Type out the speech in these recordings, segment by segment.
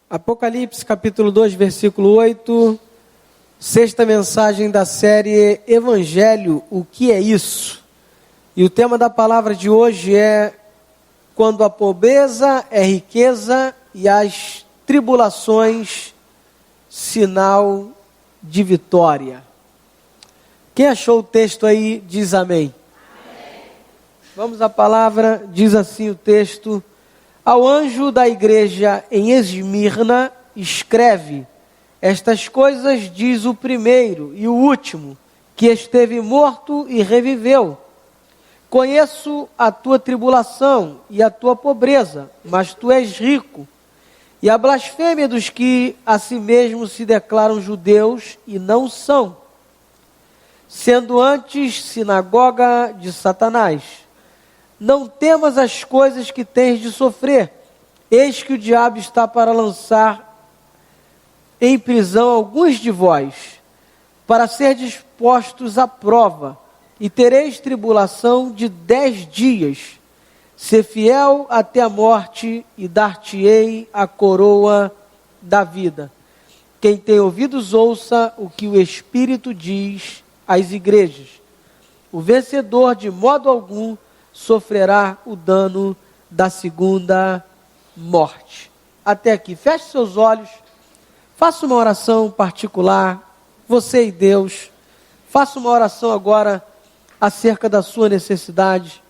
Apocalipse capítulo 2, versículo 8, sexta mensagem da série Evangelho, o que é isso? E o tema da palavra de hoje é: quando a pobreza é riqueza e as tribulações, sinal de vitória. Quem achou o texto aí, diz amém. Amém. Vamos à palavra, diz assim o texto: ao anjo da igreja em Esmirna, escreve: estas coisas diz o primeiro e o último, que esteve morto e reviveu. Conheço a tua tribulação e a tua pobreza, mas tu és rico. E a blasfêmia dos que a si mesmos se declaram judeus e não são, sendo antes sinagoga de Satanás. Não temas as coisas que tens de sofrer. Eis que o diabo está para lançar em prisão alguns de vós, para ser dispostos à prova, e tereis tribulação de 10 dias. Ser fiel até a morte, e dar-te-ei a coroa da vida. Quem tem ouvidos, ouça o que o Espírito diz às igrejas. O vencedor, de modo algum, sofrerá o dano da segunda morte. Até aqui, feche seus olhos, faça uma oração particular, você e Deus. Faça uma oração agora acerca da sua necessidade.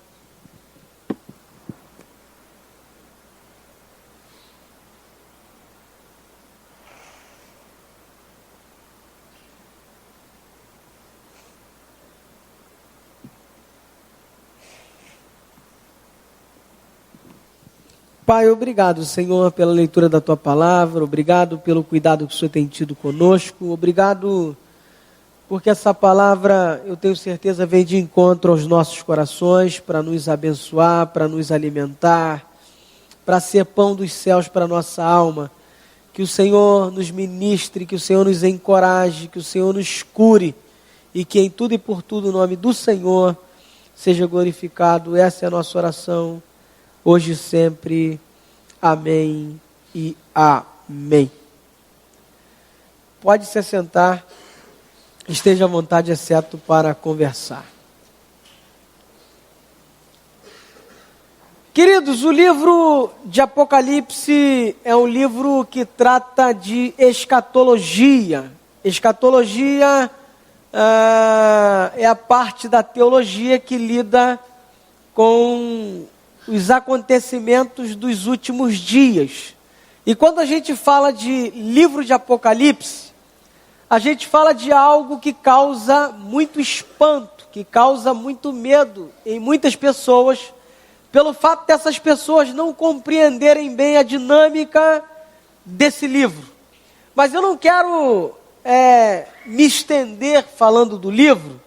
Pai, obrigado, Senhor, pela leitura da Tua palavra, obrigado pelo cuidado que o Senhor tem tido conosco, obrigado porque essa palavra, eu tenho certeza, vem de encontro aos nossos corações, para nos abençoar, para nos alimentar, para ser pão dos céus para a nossa alma. Que o Senhor nos ministre, que o Senhor nos encoraje, que o Senhor nos cure, e que em tudo e por tudo o nome do Senhor seja glorificado. Essa é a nossa oração, hoje e sempre. Amém e amém. Pode se assentar, esteja à vontade, exceto para conversar. Queridos, o livro de Apocalipse é um livro que trata de escatologia. Escatologia é a parte da teologia que lida com os acontecimentos dos últimos dias. E quando a gente fala de livro de Apocalipse, a gente fala de algo que causa muito espanto, que causa muito medo em muitas pessoas, pelo fato dessas pessoas não compreenderem bem a dinâmica desse livro. Mas eu não quero me estender falando do livro,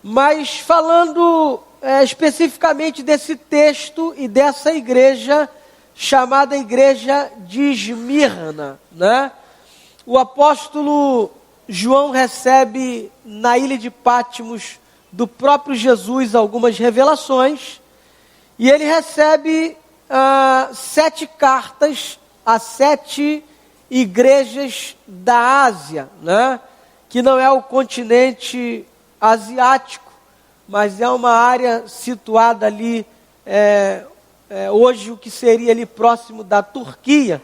mas falando especificamente desse texto e dessa igreja, chamada Igreja de Esmirna, né? O apóstolo João recebe na ilha de Patmos do próprio Jesus algumas revelações, e ele recebe 7 cartas a 7 igrejas da Ásia, né? Que não é o continente asiático, mas é uma área situada ali, hoje o que seria ali próximo da Turquia.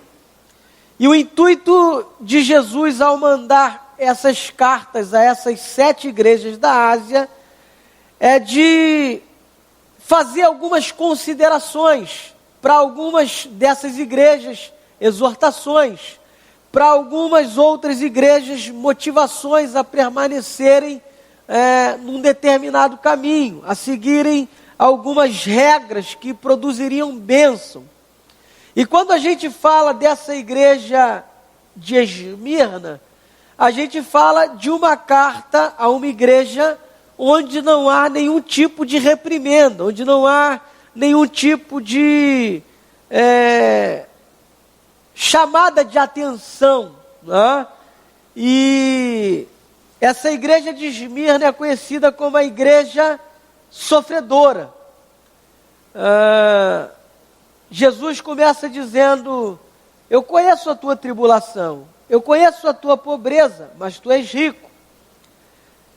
E o intuito de Jesus ao mandar essas cartas a essas 7 igrejas da Ásia é de fazer algumas considerações para algumas dessas igrejas, exortações, para algumas outras igrejas, motivações a permanecerem num determinado caminho, a seguirem algumas regras que produziriam bênção. E quando a gente fala dessa igreja de Esmirna, a gente fala de uma carta a uma igreja onde não há nenhum tipo de reprimenda, onde não há nenhum tipo de chamada de atenção, né? E essa igreja de Esmirna é conhecida como a igreja sofredora. Jesus começa dizendo Eu conheço a tua tribulação, eu conheço a tua pobreza, mas tu és rico.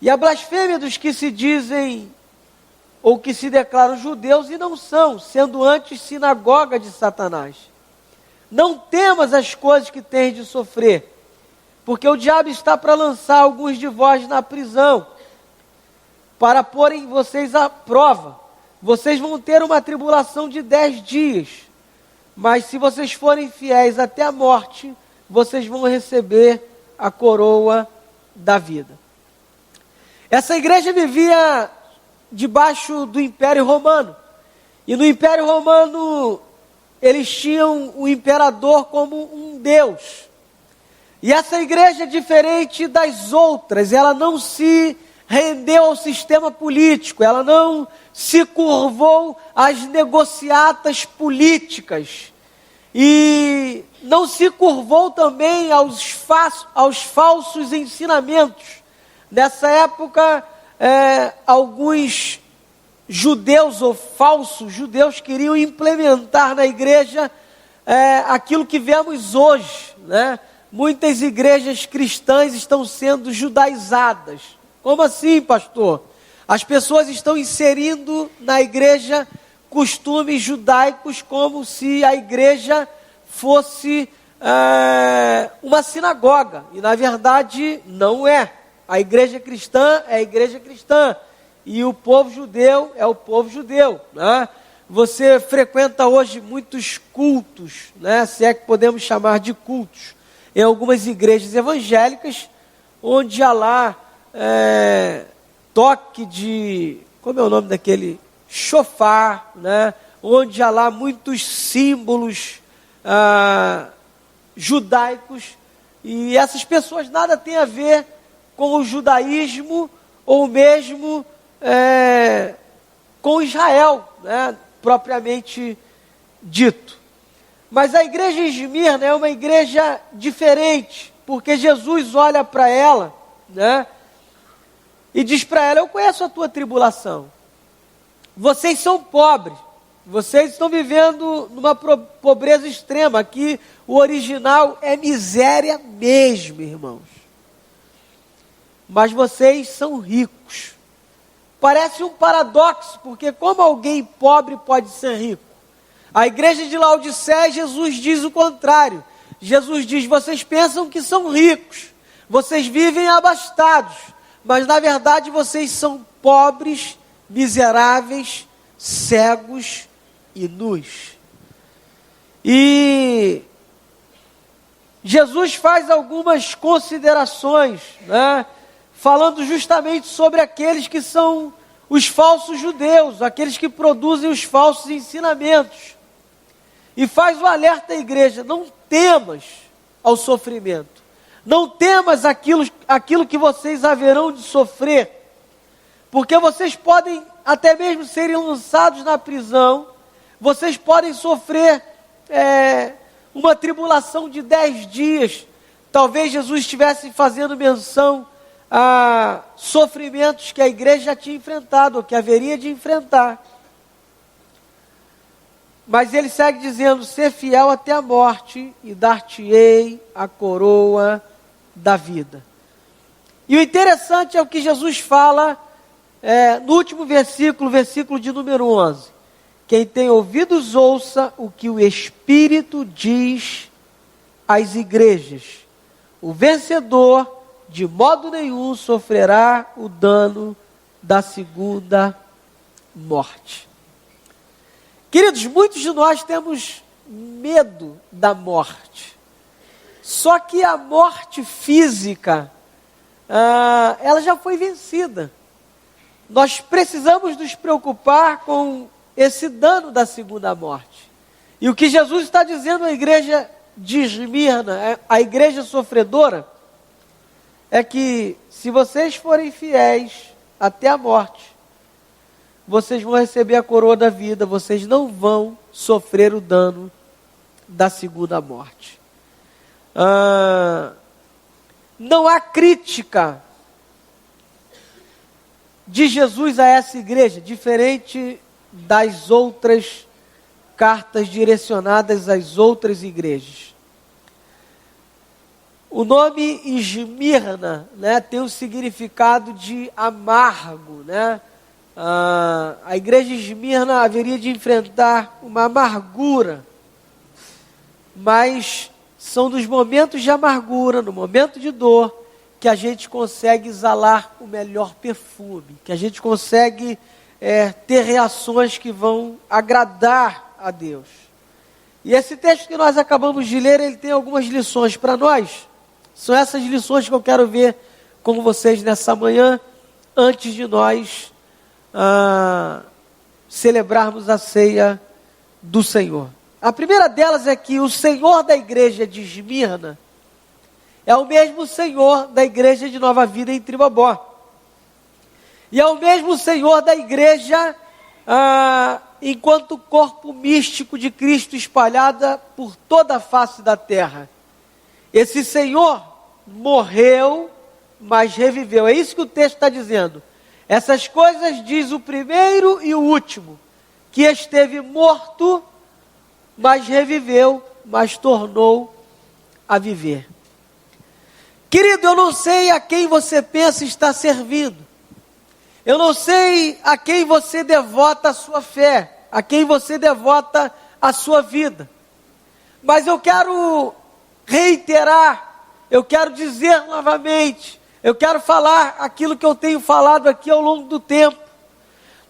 E a blasfêmia dos que se dizem ou que se declaram judeus e não são, sendo antes sinagoga de Satanás. Não temas as coisas que tens de sofrer, porque o diabo está para lançar alguns de vós na prisão, para porem vocês à prova. Vocês vão ter uma tribulação de 10 dias, mas se vocês forem fiéis até a morte, vocês vão receber a coroa da vida. Essa igreja vivia debaixo do Império Romano, e no Império Romano eles tinham o imperador como um deus. E essa igreja é diferente das outras, ela não se rendeu ao sistema político, ela não se curvou às negociatas políticas, e não se curvou também aos falsos ensinamentos. Nessa época, alguns judeus ou falsos judeus queriam implementar na igreja aquilo que vemos hoje, né? Muitas igrejas cristãs estão sendo judaizadas. Como assim, pastor? As pessoas estão inserindo na igreja costumes judaicos como se a igreja fosse uma sinagoga. E na verdade não é. A igreja cristã é a igreja cristã. E o povo judeu é o povo judeu, né? Você frequenta hoje muitos cultos, né? Se é que podemos chamar de cultos, em algumas igrejas evangélicas, onde há lá toque de, como é o nome daquele? Chofar, né? Onde há lá muitos símbolos judaicos, e essas pessoas nada têm a ver com o judaísmo, ou mesmo com Israel, né? Propriamente dito. Mas a igreja em Esmirna é uma igreja diferente, porque Jesus olha para ela, né? E diz para ela: eu conheço a tua tribulação. Vocês são pobres. Vocês estão vivendo numa pobreza extrema. Aqui o original é miséria mesmo, irmãos. Mas vocês são ricos. Parece um paradoxo, porque como alguém pobre pode ser rico? A igreja de Laodiceia, Jesus diz o contrário. Jesus diz: vocês pensam que são ricos, vocês vivem abastados, mas na verdade vocês são pobres, miseráveis, cegos e nus. E Jesus faz algumas considerações, né, falando justamente sobre aqueles que são os falsos judeus, aqueles que produzem os falsos ensinamentos. E faz o alerta à igreja: não temas ao sofrimento, não temas aquilo que vocês haverão de sofrer, porque vocês podem até mesmo serem lançados na prisão, vocês podem sofrer uma tribulação de 10 dias. Talvez Jesus estivesse fazendo menção a sofrimentos que a igreja já tinha enfrentado, ou que haveria de enfrentar. Mas ele segue dizendo: ser fiel até a morte, e dar-te-ei a coroa da vida. E o interessante é o que Jesus fala no último versículo, versículo de número 11. Quem tem ouvidos, ouça o que o Espírito diz às igrejas. O vencedor, de modo nenhum, sofrerá o dano da segunda morte. Queridos, muitos de nós temos medo da morte. Só que a morte física, ela já foi vencida. Nós precisamos nos preocupar com esse dano da segunda morte. E o que Jesus está dizendo à igreja de Esmirna, a igreja sofredora, é que se vocês forem fiéis até a morte, vocês vão receber a coroa da vida, vocês não vão sofrer o dano da segunda morte. Não há crítica de Jesus a essa igreja, diferente das outras cartas direcionadas às outras igrejas. O nome Esmirna, né, tem o significado de amargo, né? A igreja de Esmirna haveria de enfrentar uma amargura, mas são nos momentos de amargura, no momento de dor, que a gente consegue exalar o melhor perfume, que a gente consegue ter reações que vão agradar a Deus. E esse texto que nós acabamos de ler, ele tem algumas lições para nós. São essas lições que eu quero ver com vocês nessa manhã, antes de nós celebrarmos a ceia do Senhor. A primeira delas é que o Senhor da igreja de Esmirna é o mesmo Senhor da igreja de Nova Vida em Tribobó. E é o mesmo Senhor da igreja enquanto corpo místico de Cristo espalhada por toda a face da terra. Esse Senhor morreu, mas reviveu. É isso que o texto está dizendo. Essas coisas diz o primeiro e o último, que esteve morto, mas reviveu, mas tornou a viver. Querido, eu não sei a quem você pensa estar servindo. Eu não sei a quem você devota a sua fé, a quem você devota a sua vida. Mas eu quero reiterar, eu quero dizer novamente, eu quero falar aquilo que eu tenho falado aqui ao longo do tempo.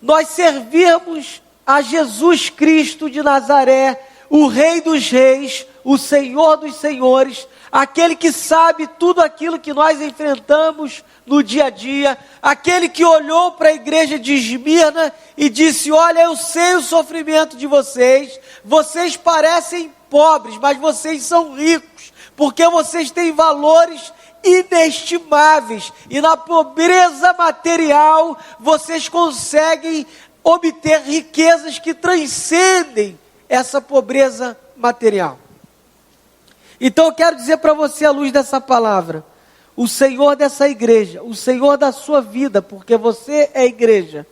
Nós servimos a Jesus Cristo de Nazaré, o Rei dos Reis, o Senhor dos Senhores, aquele que sabe tudo aquilo que nós enfrentamos no dia a dia, aquele que olhou para a igreja de Esmirna e disse: olha, eu sei o sofrimento de vocês, vocês parecem pobres, mas vocês são ricos, porque vocês têm valores inestimáveis, e na pobreza material, vocês conseguem obter riquezas que transcendem essa pobreza material. Então eu quero dizer para você, à luz dessa palavra, o Senhor dessa igreja, o Senhor da sua vida, porque você é igreja,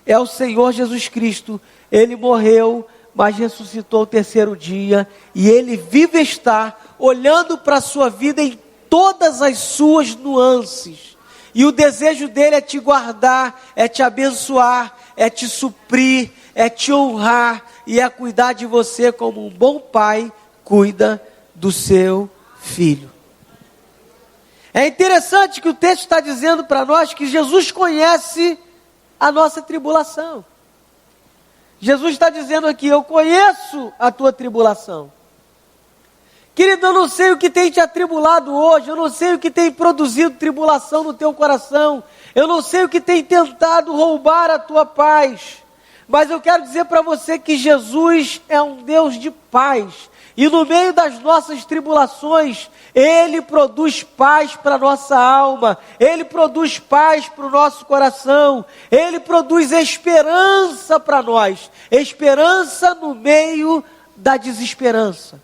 é o Senhor Jesus Cristo. Ele morreu, mas ressuscitou ao terceiro dia, e Ele vive está, olhando para a sua vida em todas as suas nuances, e o desejo dele é te guardar, é te abençoar, é te suprir, é te honrar, e é cuidar de você como um bom pai cuida do seu filho. É interessante que o texto está dizendo para nós que Jesus conhece a nossa tribulação. Jesus está dizendo aqui: eu conheço a tua tribulação. Querido, eu não sei o que tem te atribulado hoje, eu não sei o que tem produzido tribulação no teu coração, eu não sei o que tem tentado roubar a tua paz, mas eu quero dizer para você que Jesus é um Deus de paz, e no meio das nossas tribulações, Ele produz paz para a nossa alma, Ele produz paz para o nosso coração, Ele produz esperança para nós, esperança no meio da desesperança.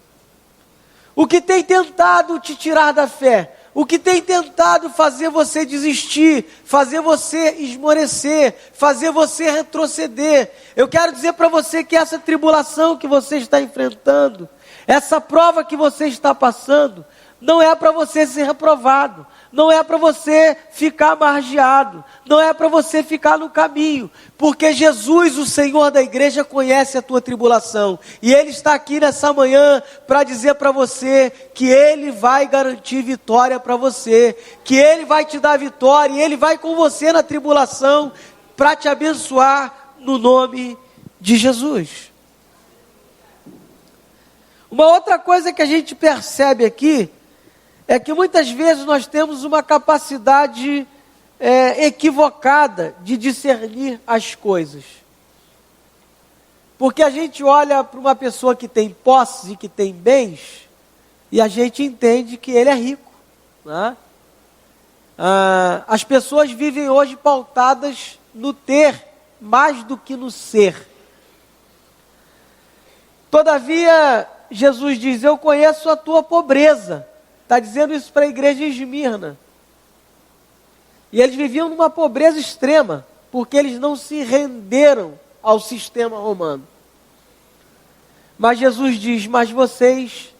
O que tem tentado te tirar da fé, o que tem tentado fazer você desistir, fazer você esmorecer, fazer você retroceder, eu quero dizer para você que essa tribulação que você está enfrentando, essa prova que você está passando, não é para você ser reprovado, não é para você ficar margeado, não é para você ficar no caminho, porque Jesus, o Senhor da igreja, conhece a tua tribulação, e Ele está aqui nessa manhã para dizer para você que Ele vai garantir vitória para você, que Ele vai te dar vitória, e Ele vai com você na tribulação para te abençoar no nome de Jesus. Uma outra coisa que a gente percebe aqui é que muitas vezes nós temos uma capacidade equivocada de discernir as coisas. Porque a gente olha para uma pessoa que tem posses e que tem bens, e a gente entende que ele é rico, né? As pessoas vivem hoje pautadas no ter, mais do que no ser. Todavia, Jesus diz: eu conheço a tua pobreza. Está dizendo isso para a igreja de Esmirna. E eles viviam numa pobreza extrema, porque eles não se renderam ao sistema romano. Mas Jesus diz: mas vocês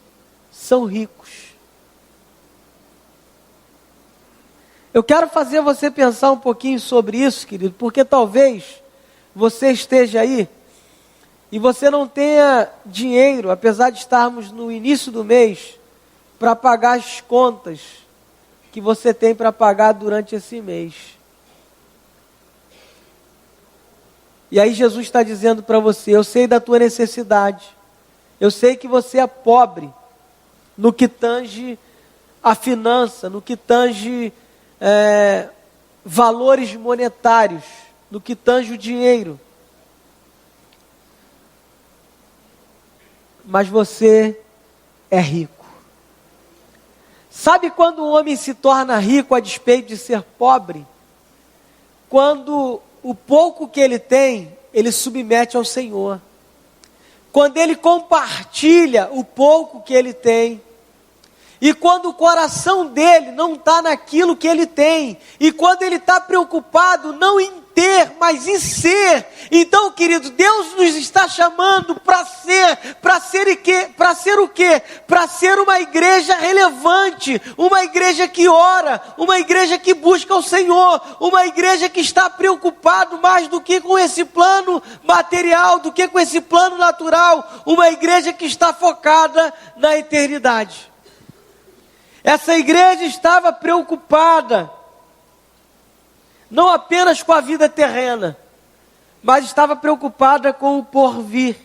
são ricos. Eu quero fazer você pensar um pouquinho sobre isso, querido, porque talvez você esteja aí e você não tenha dinheiro, apesar de estarmos no início do mês, para pagar as contas que você tem para pagar durante esse mês. E aí Jesus está dizendo para você: eu sei da tua necessidade, eu sei que você é pobre no que tange a finança, no que tange valores monetários, no que tange o dinheiro. Mas você é rico. Sabe quando um homem se torna rico a despeito de ser pobre? Quando o pouco que ele tem, ele submete ao Senhor. Quando ele compartilha o pouco que ele tem. E quando o coração dele não está naquilo que ele tem. E quando ele está preocupado não em ter, mas em ser. Então, querido, Deus nos está chamando para ser o quê? Para ser uma igreja relevante, uma igreja que ora, uma igreja que busca o Senhor, uma igreja que está preocupado mais do que com esse plano material, do que com esse plano natural, uma igreja que está focada na eternidade. Essa igreja estava preocupada não apenas com a vida terrena, mas estava preocupada com o porvir.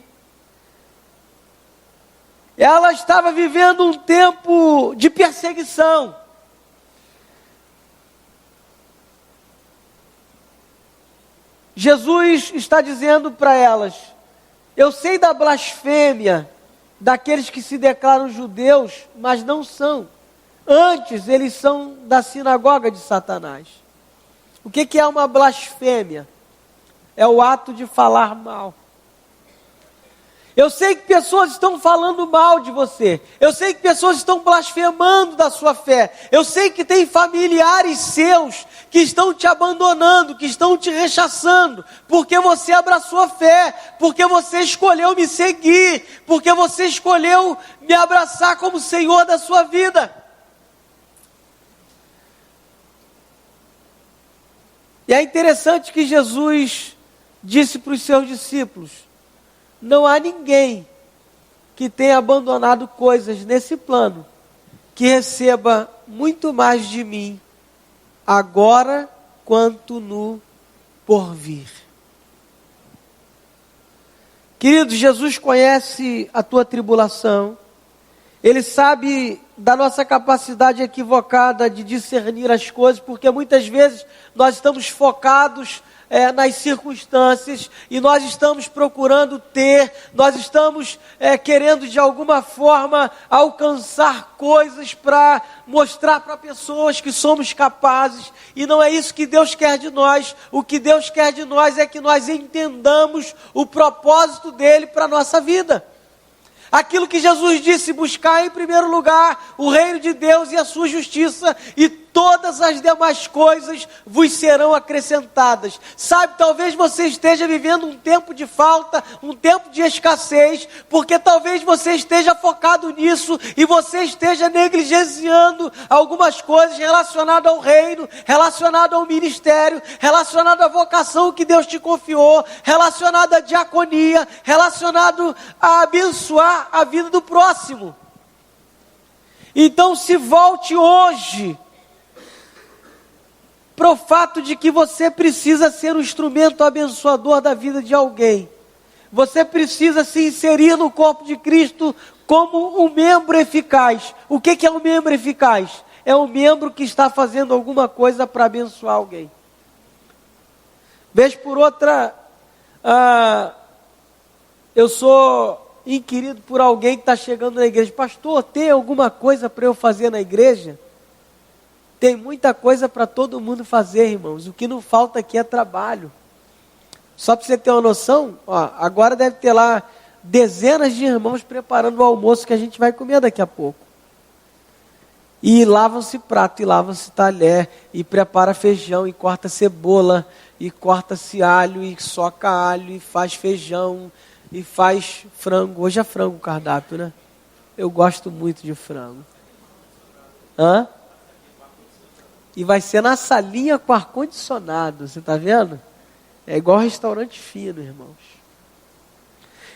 Ela estava vivendo um tempo de perseguição. Jesus está dizendo para elas: eu sei da blasfêmia daqueles que se declaram judeus, mas não são. Antes, eles são da sinagoga de Satanás. O que é uma blasfêmia? É o ato de falar mal. Eu sei que pessoas estão falando mal de você. Eu sei que pessoas estão blasfemando da sua fé. Eu sei que tem familiares seus que estão te abandonando, que estão te rechaçando, porque você abraçou a fé, porque você escolheu me seguir, porque você escolheu me abraçar como Senhor da sua vida. E é interessante que Jesus disse para os seus discípulos: não há ninguém que tenha abandonado coisas nesse plano que receba muito mais de mim agora quanto no porvir. Querido, Jesus conhece a tua tribulação. Ele sabe da nossa capacidade equivocada de discernir as coisas, porque muitas vezes nós estamos focados nas circunstâncias, e nós estamos procurando ter, nós estamos querendo de alguma forma alcançar coisas para mostrar para pessoas que somos capazes, e não é isso que Deus quer de nós. O que Deus quer de nós é que nós entendamos o propósito dele para a nossa vida. Aquilo que Jesus disse: buscar em primeiro lugar o reino de Deus e a sua justiça, e todas as demais coisas vos serão acrescentadas. Sabe, talvez você esteja vivendo um tempo de falta, um tempo de escassez, porque talvez você esteja focado nisso e você esteja negligenciando algumas coisas relacionadas ao reino, relacionadas ao ministério, relacionadas à vocação que Deus te confiou, relacionadas à diaconia, relacionado a abençoar a vida do próximo. Então se volte hoje para o fato de que você precisa ser um instrumento abençoador da vida de alguém. Você precisa se inserir no corpo de Cristo como um membro eficaz. O que é um membro eficaz? É um membro que está fazendo alguma coisa para abençoar alguém. Vez por outra, eu sou inquirido por alguém que está chegando na igreja: pastor, tem alguma coisa para eu fazer na igreja? Tem muita coisa para todo mundo fazer, irmãos. O que não falta aqui é trabalho. Só para você ter uma noção, agora deve ter lá dezenas de irmãos preparando o almoço que a gente vai comer daqui a pouco. E lavam-se prato, e lavam-se talher, e prepara feijão, e corta cebola, e corta-se alho, e soca alho, e faz feijão, e faz frango. Hoje é frango o cardápio, né? Eu gosto muito de frango. E vai ser na salinha com ar-condicionado, você está vendo? É igual restaurante fino, irmãos.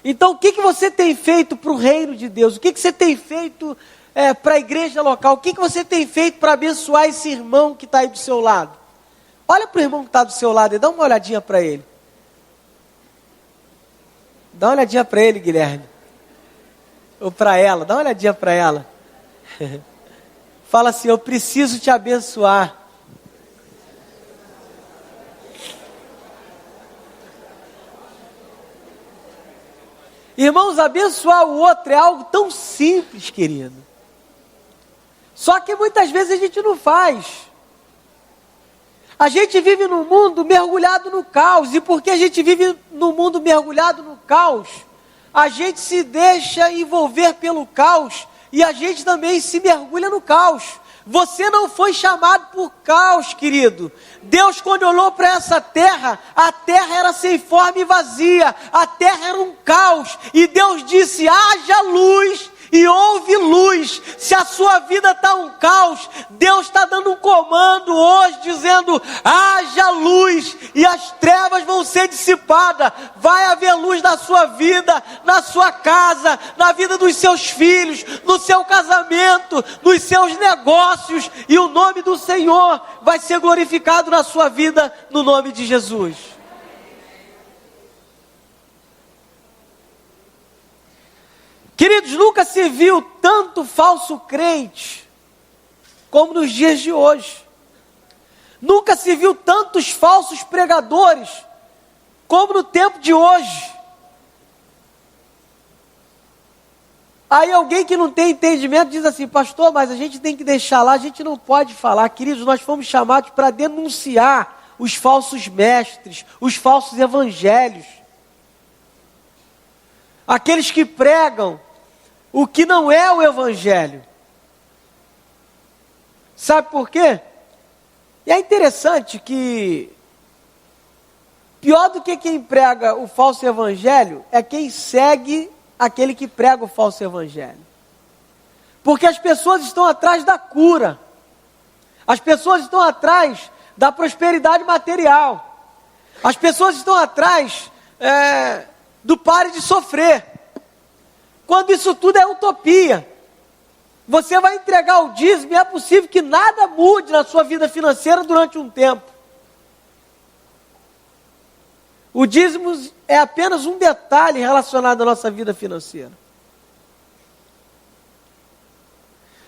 Então, o que você tem feito para o reino de Deus? O que você tem feito para a igreja local? O que você tem feito para abençoar esse irmão que está aí do seu lado? Olha para o irmão que está do seu lado e dá uma olhadinha para ele. Dá uma olhadinha para ele, Guilherme. Ou para ela, dá uma olhadinha para ela. Fala assim, eu preciso te abençoar. Irmãos, abençoar o outro é algo tão simples, querido. Só que muitas vezes a gente não faz. A gente vive num mundo mergulhado no caos. E porque a gente vive num mundo mergulhado no caos, a gente se deixa envolver pelo caos e a gente também se mergulha no caos. Você não foi chamado por caos, querido. Deus, quando olhou para essa terra, a terra era sem forma e vazia. A terra era um caos. E Deus disse, haja luz. E houve luz. Se a sua vida está um caos, Deus está dando um comando hoje, dizendo, haja luz, e as trevas vão ser dissipadas. Vai haver luz na sua vida, na sua casa, na vida dos seus filhos, no seu casamento, nos seus negócios, e o nome do Senhor vai ser glorificado na sua vida, no nome de Jesus. Queridos, nunca se viu tanto falso crente como nos dias de hoje. Nunca se viu tantos falsos pregadores como no tempo de hoje. Aí alguém que não tem entendimento diz assim, pastor, mas a gente tem que deixar lá, a gente não pode falar. Queridos, nós fomos chamados para denunciar os falsos mestres, os falsos evangelhos. Aqueles que pregam o que não é o evangelho. Sabe por quê? E é interessante que pior do que quem prega o falso evangelho é quem segue aquele que prega o falso evangelho. Porque as pessoas estão atrás da cura. As pessoas estão atrás da prosperidade material. As pessoas estão atrás do pare de sofrer. Quando isso tudo é utopia. Você vai entregar o dízimo e é possível que nada mude na sua vida financeira durante um tempo. O dízimo é apenas um detalhe relacionado à nossa vida financeira.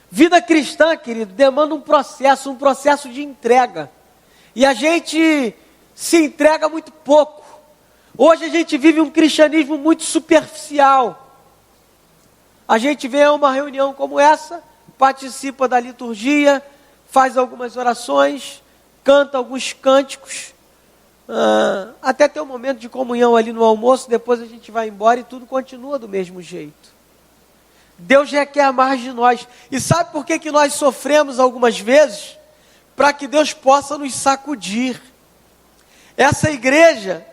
Vida cristã, querido, demanda um processo de entrega. E a gente se entrega muito pouco. Hoje a gente vive um cristianismo muito superficial. A gente vem a uma reunião como essa, participa da liturgia, faz algumas orações, canta alguns cânticos, até ter um momento de comunhão ali no almoço, depois a gente vai embora e tudo continua do mesmo jeito. Deus requer mais de nós. E sabe por que nós sofremos algumas vezes? Para que Deus possa nos sacudir. Essa igreja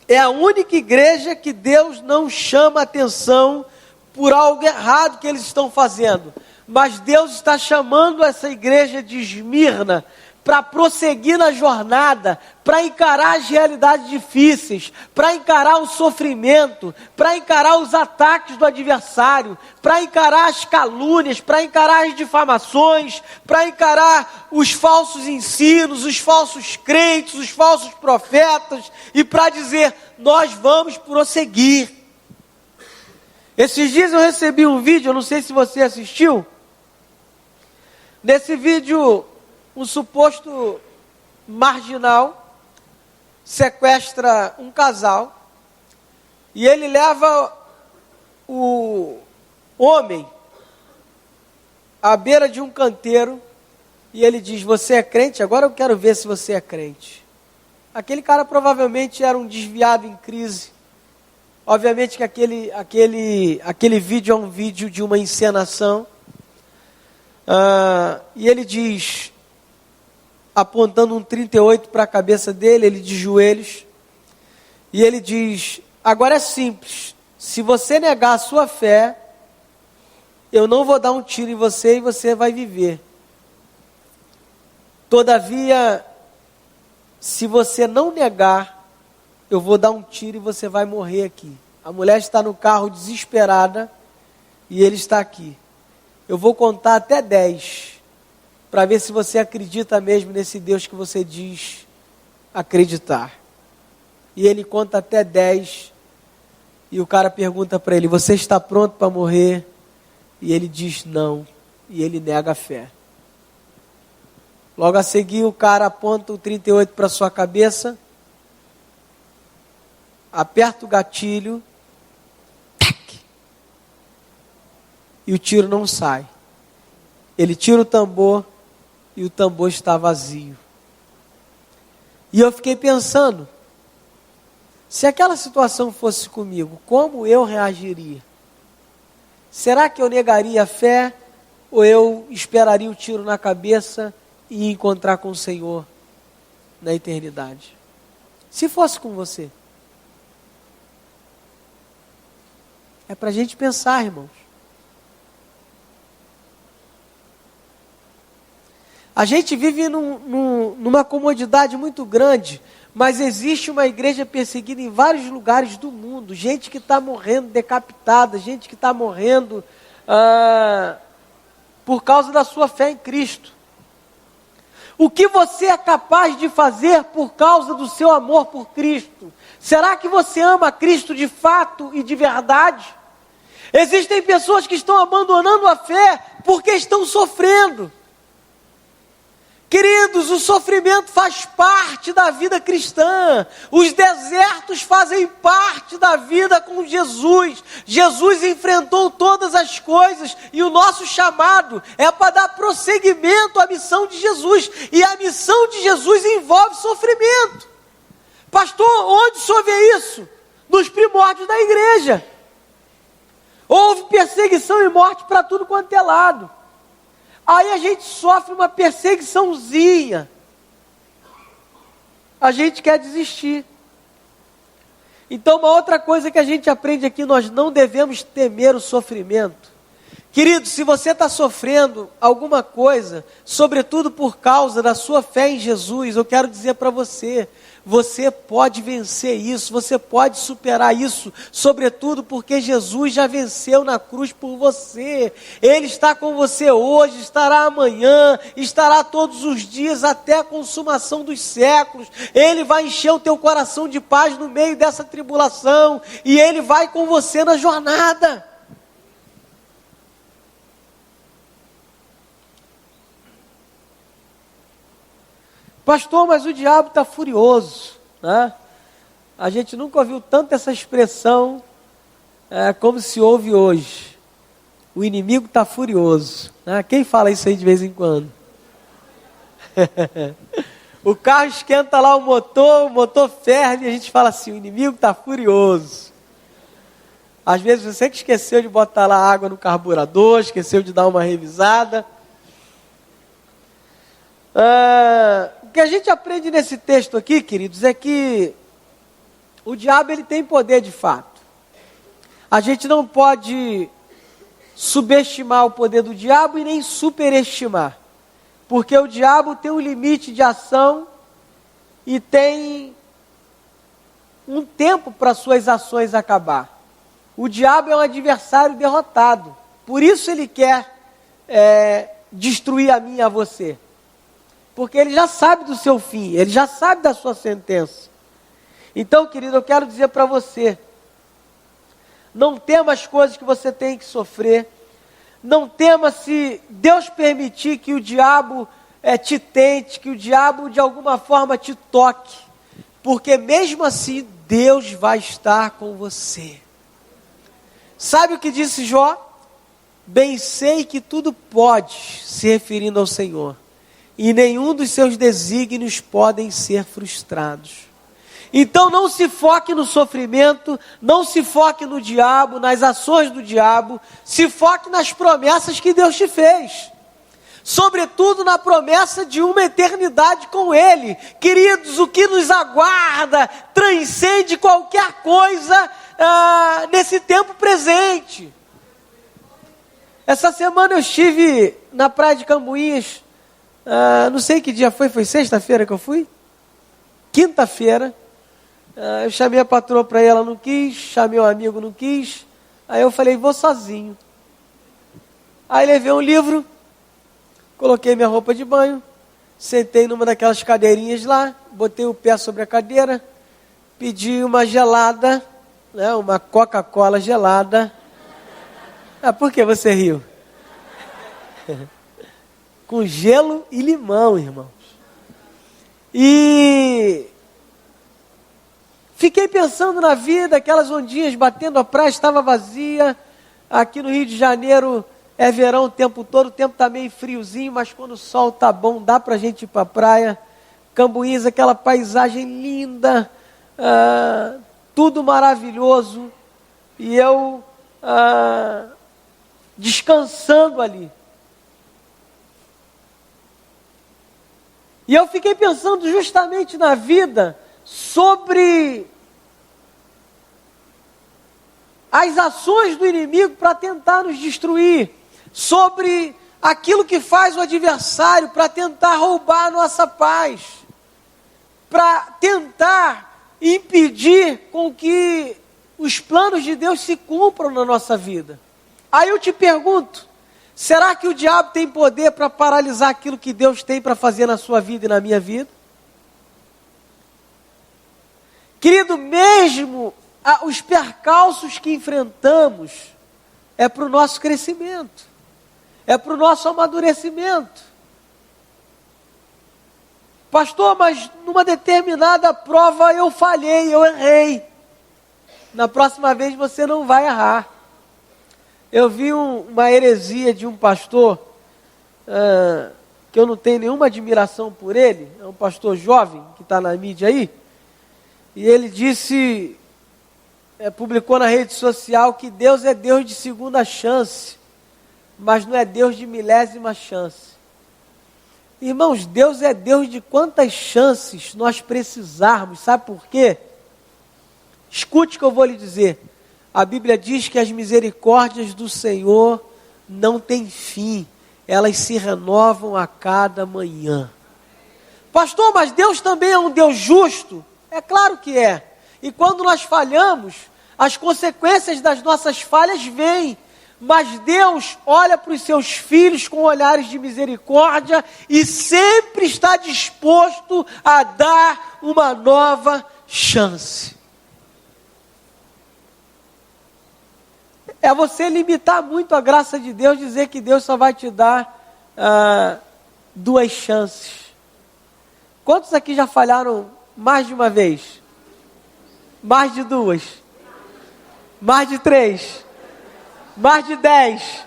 é a única igreja que Deus não chama atenção por algo errado que eles estão fazendo. Mas Deus está chamando essa igreja de Esmirna para prosseguir na jornada, para encarar as realidades difíceis, para encarar o sofrimento, para encarar os ataques do adversário, para encarar as calúnias, para encarar as difamações, para encarar os falsos ensinos, os falsos crentes, os falsos profetas, e para dizer, nós vamos prosseguir. Esses dias eu recebi um vídeo, eu não sei se você assistiu. Nesse vídeo, um suposto marginal sequestra um casal e ele leva o homem à beira de um canteiro e ele diz, você é crente? Agora eu quero ver se você é crente. Aquele cara provavelmente era um desviado em crise. Obviamente que aquele vídeo é um vídeo de uma encenação. E ele diz, apontando um 38 para a cabeça dele, ele de joelhos, e ele diz, agora é simples, se você negar a sua fé, eu não vou dar um tiro em você e você vai viver. Todavia, se você não negar, eu vou dar um tiro e você vai morrer aqui. A mulher está no carro desesperada e ele está aqui. Eu vou contar até 10 para ver se você acredita mesmo nesse Deus que você diz acreditar. E ele conta até 10 e o cara pergunta para ele: você está pronto para morrer? E ele diz não, e ele nega a fé. Logo a seguir o cara aponta o 38 para sua cabeça, aperta o gatilho, tac, e o tiro não sai. Ele tira o tambor e o tambor está vazio. E eu fiquei pensando, se aquela situação fosse comigo, como eu reagiria? Será que eu negaria a fé ou eu esperaria o tiro na cabeça e encontrar com o Senhor na eternidade? Se fosse com você. É para a gente pensar, irmãos. A gente vive numa comodidade muito grande, mas existe uma igreja perseguida em vários lugares do mundo. Gente que está morrendo decapitada, gente que está morrendo por causa da sua fé em Cristo. O que você é capaz de fazer por causa do seu amor por Cristo? Será que você ama Cristo de fato e de verdade? Existem pessoas que estão abandonando a fé porque estão sofrendo. Queridos, o sofrimento faz parte da vida cristã. Os desertos fazem parte da vida com Jesus. Jesus enfrentou todas as coisas e o nosso chamado é para dar prosseguimento à missão de Jesus. E a missão de Jesus envolve sofrimento. Pastor, onde o senhor vê isso? Nos primórdios da igreja. Houve perseguição e morte para tudo quanto é lado. Aí a gente sofre uma perseguiçãozinha. A gente quer desistir. Então uma outra coisa que a gente aprende aqui, nós não devemos temer o sofrimento. Querido, se você está sofrendo alguma coisa, sobretudo por causa da sua fé em Jesus, eu quero dizer para você, você pode vencer isso, você pode superar isso, sobretudo porque Jesus já venceu na cruz por você. Ele está com você hoje, estará amanhã, estará todos os dias até a consumação dos séculos. Ele vai encher o teu coração de paz no meio dessa tribulação e Ele vai com você na jornada. Pastor, mas o diabo está furioso, né? A gente nunca ouviu tanto essa expressão como se ouve hoje. O inimigo está furioso, né? Quem fala isso aí de vez em quando? O carro esquenta lá o motor ferve e a gente fala assim, o inimigo está furioso. Às vezes você que esqueceu de botar lá água no carburador, esqueceu de dar uma revisada. O que a gente aprende nesse texto aqui, queridos, é que o diabo ele tem poder de fato. A gente não pode subestimar o poder do diabo e nem superestimar. Porque o diabo tem um limite de ação e tem um tempo para suas ações acabar. O diabo é um adversário derrotado. Por isso ele quer destruir a mim e a você. Porque ele já sabe do seu fim, ele já sabe da sua sentença. Então, querido, eu quero dizer para você, não tema as coisas que você tem que sofrer, não tema se Deus permitir que o diabo te tente, que o diabo de alguma forma te toque, porque mesmo assim Deus vai estar com você. Sabe o que disse Jó? Bem sei que tudo pode, se referindo ao Senhor. E nenhum dos seus desígnios podem ser frustrados. Então não se foque no sofrimento, não se foque no diabo, nas ações do diabo, se foque nas promessas que Deus te fez. Sobretudo na promessa de uma eternidade com Ele. Queridos, o que nos aguarda transcende qualquer coisa nesse tempo presente. Essa semana eu estive na praia de Cambuinhas, não sei que dia foi sexta-feira que eu fui? Quinta-feira. Eu chamei a patroa para ir, ela não quis, chamei um amigo, não quis. Aí eu falei, vou sozinho. Aí levei um livro, coloquei minha roupa de banho, sentei numa daquelas cadeirinhas lá, botei o pé sobre a cadeira, pedi uma gelada, né, uma Coca-Cola gelada. Por que você riu? Com gelo e limão, irmãos. E fiquei pensando na vida, aquelas ondinhas batendo, a praia estava vazia. Aqui no Rio de Janeiro é verão o tempo todo, o tempo está meio friozinho, mas quando o sol está bom, dá para a gente ir para a praia. Cambuís, aquela paisagem linda, tudo maravilhoso. E eu descansando ali. E eu fiquei pensando justamente na vida, sobre as ações do inimigo para tentar nos destruir, sobre aquilo que faz o adversário para tentar roubar a nossa paz, para tentar impedir com que os planos de Deus se cumpram na nossa vida. Aí eu te pergunto, será que o diabo tem poder para paralisar aquilo que Deus tem para fazer na sua vida e na minha vida? Querido, mesmo os percalços que enfrentamos é para o nosso crescimento, é para o nosso amadurecimento. Pastor, mas numa determinada prova eu falhei, eu errei. Na próxima vez você não vai errar. Eu vi uma heresia de um pastor, que eu não tenho nenhuma admiração por ele, é um pastor jovem, que está na mídia aí, e ele disse, publicou na rede social que Deus é Deus de segunda chance, mas não é Deus de milésima chance. Irmãos, Deus é Deus de quantas chances nós precisarmos, sabe por quê? Escute o que eu vou lhe dizer. A Bíblia diz que as misericórdias do Senhor não têm fim, elas se renovam a cada manhã. Pastor, mas Deus também é um Deus justo? É claro que é. E quando nós falhamos, as consequências das nossas falhas vêm. Mas Deus olha para os seus filhos com olhares de misericórdia e sempre está disposto a dar uma nova chance. É você limitar muito a graça de Deus, dizer que Deus só vai te dar 2 chances. Quantos aqui já falharam mais de uma vez? Mais de 2? Mais de 3? Mais de 10?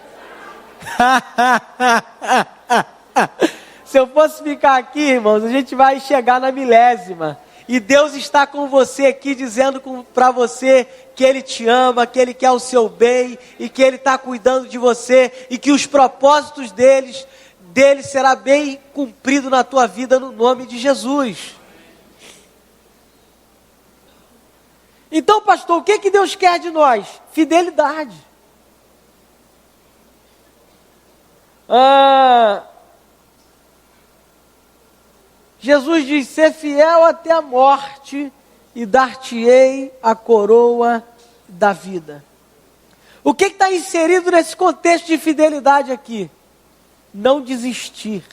Se eu fosse ficar aqui, irmãos, a gente vai chegar na milésima. E Deus está com você aqui, dizendo para você que Ele te ama, que Ele quer o seu bem, e que Ele está cuidando de você, e que os propósitos dele será bem cumprido na tua vida, no nome de Jesus. Então, pastor, o que Deus quer de nós? Fidelidade. Jesus diz, ser fiel até a morte e dar-te-ei a coroa da vida. O que está inserido nesse contexto de fidelidade aqui? Não desistir.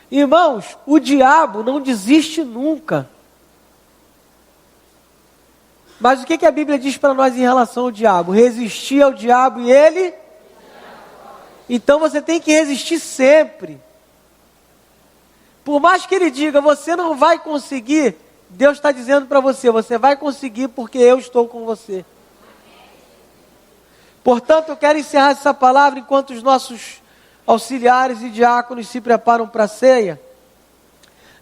Irmãos, o diabo não desiste nunca. Mas o que a Bíblia diz para nós em relação ao diabo? Resistir ao diabo e ele? Então você tem que resistir sempre. Por mais que ele diga, você não vai conseguir, Deus está dizendo para você, você vai conseguir porque eu estou com você. Portanto, eu quero encerrar essa palavra enquanto os nossos auxiliares e diáconos se preparam para a ceia,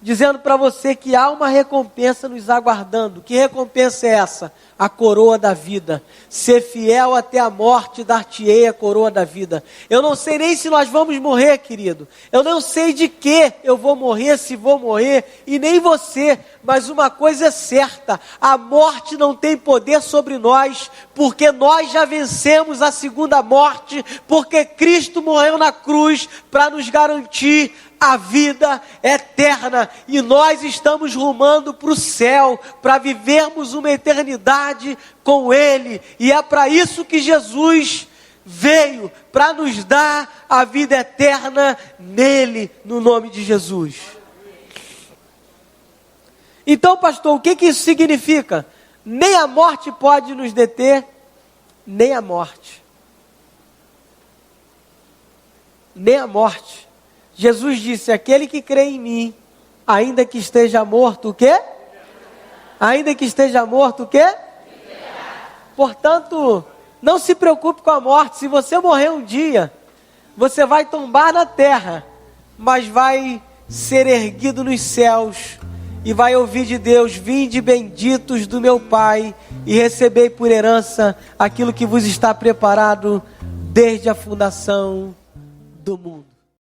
dizendo para você que há uma recompensa nos aguardando. Que recompensa é essa? A coroa da vida. Ser fiel até a morte, dar-te-ei a coroa da vida. Eu não sei nem se nós vamos morrer, querido. Eu não sei de que eu vou morrer, se vou morrer, e nem você. Mas uma coisa é certa: a morte não tem poder sobre nós, porque nós já vencemos a segunda morte, porque Cristo morreu na cruz para nos garantir a vida eterna, e nós estamos rumando para o céu, para vivermos uma eternidade com Ele, e é para isso que Jesus veio, para nos dar a vida eterna nele, no nome de Jesus. Então, pastor, o que isso significa? Nem a morte pode nos deter, nem a morte. Nem a morte. Jesus disse: aquele que crê em mim, ainda que esteja morto, o quê? Ainda que esteja morto, o quê? Portanto, não se preocupe com a morte. Se você morrer um dia, você vai tombar na terra, mas vai ser erguido nos céus, e vai ouvir de Deus: vinde benditos do meu Pai, e recebei por herança aquilo que vos está preparado desde a fundação do mundo.